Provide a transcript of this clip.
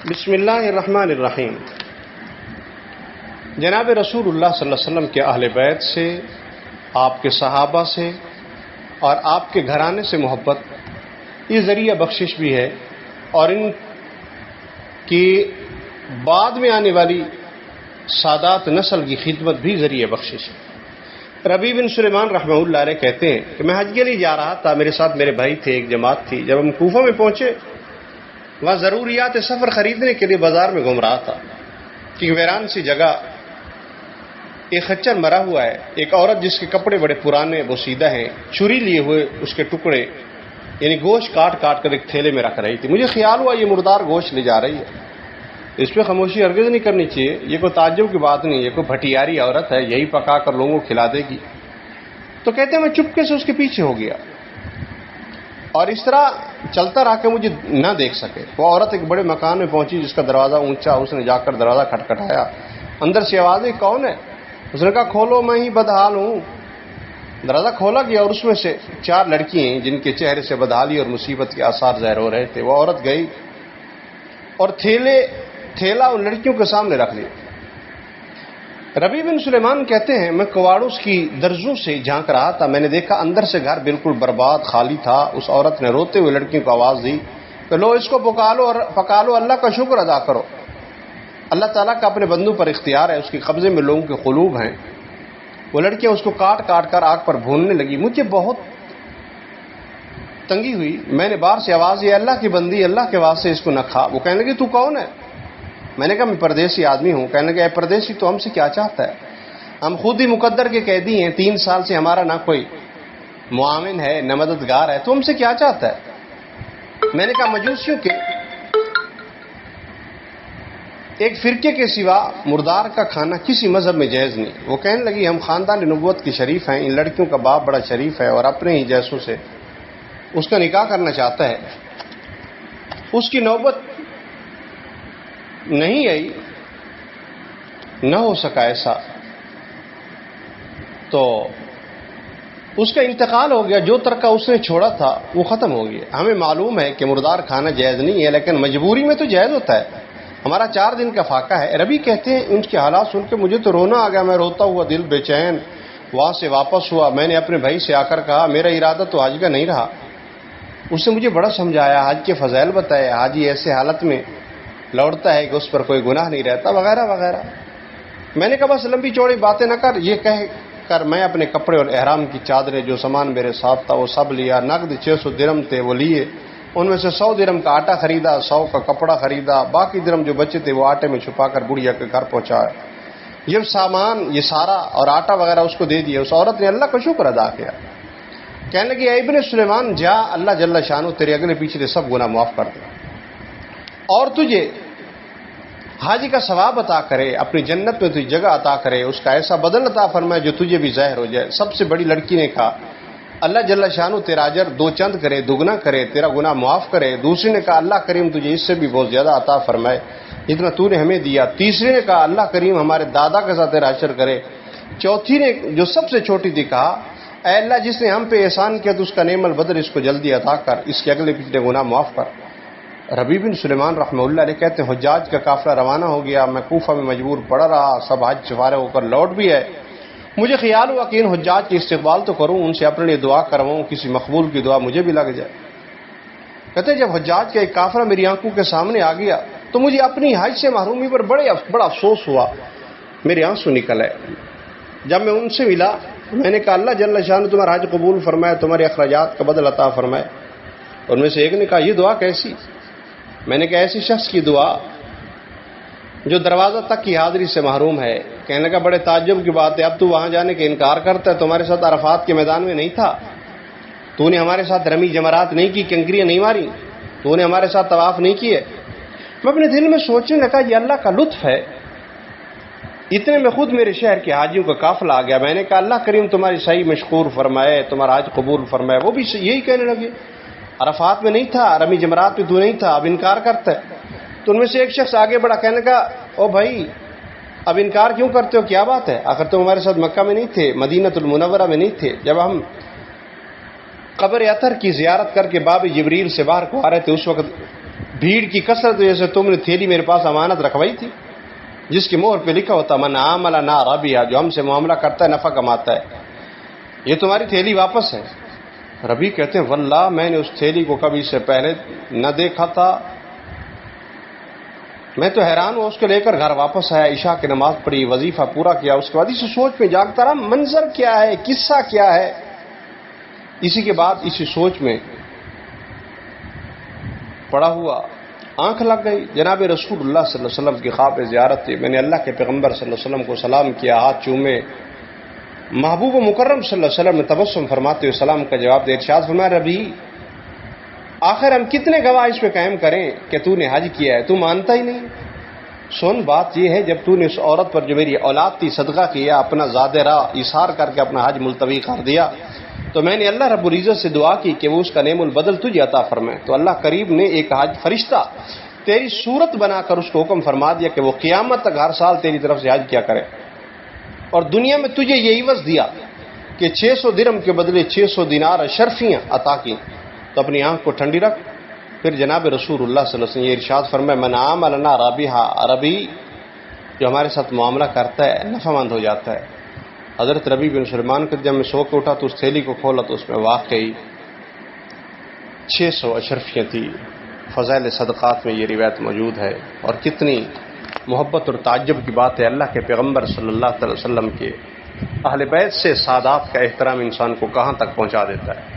بسم اللہ الرحمن الرحیم۔ جناب رسول اللہ صلی اللہ علیہ وسلم کے اہل بیت سے، آپ کے صحابہ سے اور آپ کے گھرانے سے محبت یہ ذریعہ بخشش بھی ہے، اور ان کی بعد میں آنے والی سادات نسل کی خدمت بھی ذریعہ بخشش ہے۔ ربیع بن سلیمان رحمہ اللہ علیہ کہتے ہیں کہ میں حج کے لیے جا رہا تھا، میرے ساتھ میرے بھائی تھے، ایک جماعت تھی۔ جب ہم کوفہ میں پہنچے، وہاں ضروریات سفر خریدنے کے لیے بازار میں گھوم رہا تھا کہ ویران سی جگہ ایک خچر مرا ہوا ہے، ایک عورت جس کے کپڑے بڑے پرانے بوسیدہ ہیں، چھری لیے ہوئے اس کے ٹکڑے یعنی گوشت کاٹ کاٹ کر ایک تھیلے میں رکھ رہی تھی۔ مجھے خیال ہوا یہ مردار گوشت لے جا رہی ہے، اس پہ خاموشی ہرگز نہیں کرنی چاہیے، یہ کوئی تعجب کی بات نہیں، یہ کوئی بھٹیاری عورت ہے، یہی پکا کر لوگوں کو کھلا دے گی۔ تو کہتے ہیں میں چپکے سے اس کے پیچھے ہو گیا اور اس طرح چلتا رہا کہ مجھے نہ دیکھ سکے۔ وہ عورت ایک بڑے مکان میں پہنچی جس کا دروازہ اونچا، اس نے جا کر دروازہ کھٹکھٹایا، اندر سے آواز آئی کون ہے؟ اس نے کہا کھولو میں ہی بدحال ہوں۔ دروازہ کھولا گیا اور اس میں سے 4 لڑکی ہیں جن کے چہرے سے بدحالی اور مصیبت کے آثار ظاہر ہو رہے تھے۔ وہ عورت گئی اور تھیلا ان لڑکیوں کے سامنے رکھ لیا۔ ربیع بن سلیمان کہتے ہیں میں کواڑوس کی درزوں سے جھانک رہا تھا، میں نے دیکھا اندر سے گھر بالکل برباد خالی تھا۔ اس عورت نے روتے ہوئے لڑکیوں کو آواز دی کہ لو اس کو پکا لو، اللہ کا شکر ادا کرو۔ اللہ تعالیٰ کا اپنے بندوں پر اختیار ہے، اس کے قبضے میں لوگوں کے قلوب ہیں۔ وہ لڑکیاں اس کو کاٹ کاٹ کر آگ پر بھوننے لگی۔ مجھے بہت تنگی ہوئی، میں نے باہر سے آواز دی اللہ کی بندی، اللہ کے واسطے اس کو نہ کھا۔ وہ کہنے لگی تو کون ہے؟ میں نے کہا میں پردیسی آدمی ہوں۔ کہنے لگا اے پردیسی تو ہم سے کیا چاہتا ہے؟ ہم خود ہی مقدر کے قیدی ہیں، 3 سال سے ہمارا نہ کوئی معاون ہے نہ مددگار ہے، تو ہم سے کیا چاہتا ہے؟ میں نے کہا مجوسیوں کے ایک فرقے کے سوا مردار کا کھانا کسی مذہب میں جائز نہیں۔ وہ کہنے لگی ہم خاندان نبوت کی شریف ہیں، ان لڑکیوں کا باپ بڑا شریف ہے اور اپنے ہی جیسوں سے اس کا نکاح کرنا چاہتا ہے۔ اس کی نوبت نہیں آئی، نہ ہو سکا ایسا، تو اس کا انتقال ہو گیا۔ جو ترکہ اس نے چھوڑا تھا وہ ختم ہو گیا۔ ہمیں معلوم ہے کہ مردار کھانا جائز نہیں ہے، لیکن مجبوری میں تو جائز ہوتا ہے۔ ہمارا 4 دن کا فاقہ ہے۔ ربیع کہتے ہیں ان کے حالات سن کے مجھے تو رونا آ گیا، میں روتا ہوا دل بے چین وہاں سے واپس ہوا۔ میں نے اپنے بھائی سے آ کر کہا میرا ارادہ تو حج کا نہیں رہا۔ اس نے مجھے بڑا سمجھایا، حج کے فضائل بتائے، حاجی ایسے حالت میں لوٹتا ہے کہ اس پر کوئی گناہ نہیں رہتا، وغیرہ وغیرہ۔ میں نے کہا بس لمبی چوڑی باتیں نہ کر، یہ کہہ کر میں اپنے کپڑے اور احرام کی چادریں، جو سامان میرے ساتھ تھا وہ سب لیا۔ نقد 600 درہم تھے وہ لیے، ان میں سے 100 درہم کا آٹا خریدا، 100 کا کپڑا خریدا، باقی درہم جو بچے تھے وہ آٹے میں چھپا کر بڑھیا کے گھر پہنچایا۔ یہ سامان یہ سارا اور آٹا وغیرہ اس کو دے دیا۔ اس عورت نے اللہ کا شکر ادا کیا، کہنے لگی اے ابن سلیمان جا، اللہ جل شانہ تیرے اگلے پیچھے سب گناہ معاف کر دے اور تجھے حج کا ثواب عطا کرے، اپنی جنت میں تجھے جگہ عطا کرے، اس کا ایسا بدل عطا فرمائے جو تجھے بھی ظاہر ہو جائے۔ سب سے بڑی لڑکی نے کہا اللہ جل شانہ تیرا اجر 2 چند کرے، دگنا کرے، تیرا گناہ معاف کرے۔ دوسری نے کہا اللہ کریم تجھے اس سے بھی بہت زیادہ عطا فرمائے جتنا تو نے ہمیں دیا۔ تیسری نے کہا اللہ کریم ہمارے دادا کے ساتھ تیرا حشر کرے۔ چوتھی نے جو سب سے چھوٹی تھی کہا اے اللہ جس نے ہم پہ احسان کیا تو اس کا نعم البدر اس کو جلدی عطا کر، اس کے اگلے پچھلے گناہ معاف کر۔ ربیع بن سلیمان رحمہ اللہ علیہ کہتے ہیں حجاج کا قافلہ روانہ ہو گیا، میں کوفہ میں مجبور پڑا رہا، سب حج سے فارغ ہو کر لوٹ بھی ہے۔ مجھے خیال ہوا کہ ان حجاج کی استقبال تو کروں، ان سے اپنے لیے دعا کرواؤں، کسی مقبول کی دعا مجھے بھی لگ جائے۔ کہتے ہیں جب حجاج کا ایک قافلہ میری آنکھوں کے سامنے آ گیا تو مجھے اپنی حج سے محرومی پر بڑا افسوس ہوا، میرے آنسو نکل آئے۔ جب میں ان سے ملا میں نے کہا اللہ جل شانہ تمہارا حج قبول فرمائے، تمہارے اخراجات کا بدل عطا فرمائے۔ ان میں سے ایک نے کہا یہ دعا کیسی؟ میں نے کہا ایسی شخص کی دعا جو دروازہ تک کی حاضری سے محروم ہے۔ کہنے کا بڑے تعجب کی بات ہے، اب تو وہاں جانے کے انکار کرتا ہے، تمہارے ساتھ عرفات کے میدان میں نہیں تھا، تو نے ہمارے ساتھ رمی جمرات نہیں کی، کنکریاں نہیں ماری، تو نے ہمارے ساتھ طواف نہیں کیے۔ میں اپنے دل میں سوچنے لگا یہ اللہ کا لطف ہے، اتنے میں خود میرے شہر کے حاجیوں کا قافلہ آ گیا۔ میں نے کہا اللہ کریم تمہاری صحیح مشکور فرمائے، تمہارا حج قبول فرمائے۔ وہ بھی یہی کہنے لگے عرفات میں نہیں تھا، رمی جمرات میں تو نہیں تھا، اب انکار کرتا ہے۔ تو ان میں سے ایک شخص آگے بڑھا، کہنے کا او بھائی اب انکار کیوں کرتے ہو، کیا بات ہے؟ آخر تم ہمارے ساتھ مکہ میں نہیں تھے، مدینہ المنورہ میں نہیں تھے، جب ہم قبر اطہر کی زیارت کر کے باب جبریل سے باہر کو آ رہے تھے، اس وقت بھیڑ کی کثرت وجہ سے تم نے تھیلی میرے پاس امانت رکھوائی تھی جس کی مہر پہ لکھا ہوتا من عامل نا ربیہ، جو ہم سے معاملہ کرتا ہے نفع کماتا ہے، یہ تمہاری تھیلی واپس ہے۔ ربی کہتے ہیں واللہ میں نے اس تھیلی کو کبھی سے پہلے نہ دیکھا تھا، میں تو حیران ہوا۔ اس کو لے کر گھر واپس آیا، عشاء کی نماز پڑھی، وظیفہ پورا کیا، اس کے بعد اسی سوچ میں جاگتا رہا منظر کیا ہے، قصہ کیا ہے۔ اسی کے بعد اسی سوچ میں پڑا ہوا آنکھ لگ گئی، جناب رسول اللہ صلی اللہ علیہ وسلم کی خواب زیارت تھی۔ میں نے اللہ کے پیغمبر صلی اللہ علیہ وسلم کو سلام کیا، ہاتھ چومے، محبوب و مکرم صلی اللہ علیہ وسلم نے تبسم فرماتے ہوئے سلام کا جواب دے ارشاد فرمایا ربی آخر ہم کتنے گواہ اس پہ قائم کریں کہ تو نے حج کیا ہے، تو مانتا ہی نہیں۔ سن بات یہ ہے جب تو نے اس عورت پر جو میری اولاد تھی صدقہ کیا، اپنا زاد راہ ایثار کر کے اپنا حج ملتوی کر دیا، تو میں نے اللہ رب العزت سے دعا کی کہ وہ اس کا نعم البدل تجھے عطا فرمائے۔ تو اللہ کریم نے ایک حج فرشتہ تیری صورت بنا کر اس کو حکم فرما دیا کہ وہ قیامت تک ہر سال تیری طرف سے حج کیا کرے، اور دنیا میں تجھے یہ عوض دیا کہ 600 درہم کے بدلے 600 دینار اشرفیاں عطا کی۔ تو اپنی آنکھ کو ٹھنڈی رکھ۔ پھر جناب رسول اللہ صلی اللہ علیہ وسلم یہ ارشاد فرمائے من عامل لنا رابحہ، ربی جو ہمارے ساتھ معاملہ کرتا ہے نفع مند ہو جاتا ہے۔ حضرت ربی بن سلیمان کے جب میں سو کے اٹھا تو اس تھیلی کو کھولا تو اس میں واقعی 600 اشرفیاں تھی۔ فضائل صدقات میں یہ روایت موجود ہے، اور کتنی محبت اور تعجب کی بات ہے، اللہ کے پیغمبر صلی اللہ علیہ وسلم کے اہل بیت سے سادات کا احترام انسان کو کہاں تک پہنچا دیتا ہے۔